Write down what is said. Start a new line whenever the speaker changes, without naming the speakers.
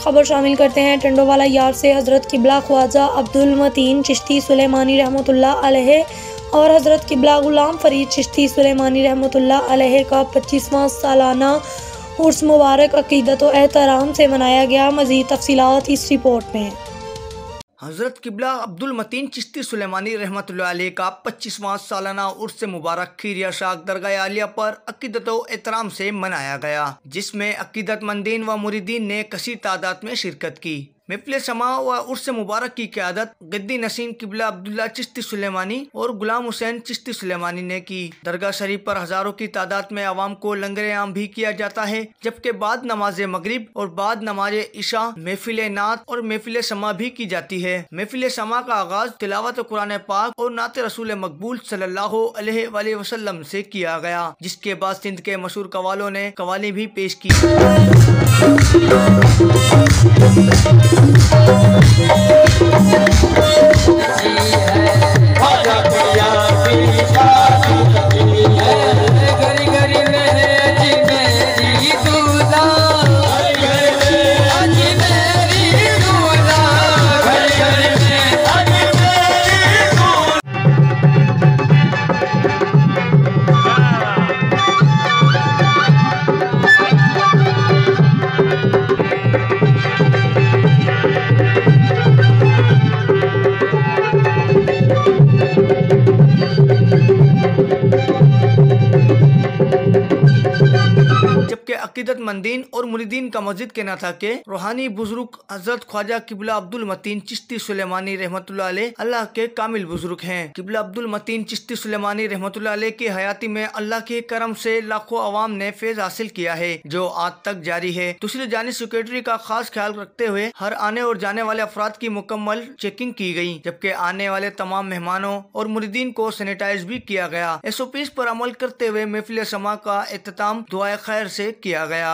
खबर शामिल करते हैं टंडोवाला यार से। हज़रत किबला ख्वाजा अब्दुल मतीन चिश्ती सुलेमानी रहमतुल्लाह अलैह और हज़रत किबला गुलाम फरीद चिश्ती सुलेमानी रहमतुल्लाह अलैह का 25वां सालाना उर्स मुबारक अकीदत व एहतराम से मनाया गया। मज़ीद तफसीलात इस रिपोर्ट में।
हज़रत किबला अब्दुल मतीन चिश्ती सुलेमानी रहमतुल्लाह अलैह का 25वां सालाना उर्स मुबारक खीरिया शाख दरगाह आलिया पर अकीदत व एहतराम से मनाया गया, जिसमें अकीदतमंदीन व मुरीदीन ने कसीर तादाद में शिरकत की। महफिल समा व उर्स मुबारक की क़यादत गद्दी नसीम किबला अब्दुल्ला चिश्ती सुलेमानी और गुलाम हुसैन चिश्ती सुलेमानी ने की। दरगाह शरीफ पर हज़ारों की तादाद में आवाम को लंगर आम भी किया जाता है, जबकि बाद नमाज मगरिब और बाद नमाज इशा महफिल नात और महफिल समा भी की जाती है। महफिल समा का आगाज तिलावत कुरान पाक और नात रसूल मकबूल सल्लल्लाहु अलैहि वसल्लम से किया गया, जिसके बाद सिंध के मशहूर कवालों ने कवाली भी पेश की। जबकि अकीदतमंदीन और मुरीदीन का मस्जिद के न था के रूहानी बुजुर्ग हजरत ख्वाजा किबला अब्दुल मतीन चिश्ती सुलेमानी रहमतुल्लाह अलैह अल्लाह के कामिल बुजुर्ग हैं। किबला अब्दुल मतीन चिश्ती सुलेमानी रहमतुल्लाह अलैह की हयाती में अल्लाह के करम से लाखों अवाम ने फैज हासिल किया है, जो आज तक जारी है। दूसरी जानिब सिक्योरिटी का खास ख्याल रखते हुए हर आने और जाने वाले अफराद की मुकम्मल चेकिंग की गई, जबकि आने वाले तमाम मेहमानों और मुरीदीन को सैनिटाइज भी किया गया। SOPs पर अमल करते हुए महफिल समा का एहतमाम दुआए खैर से किया गया।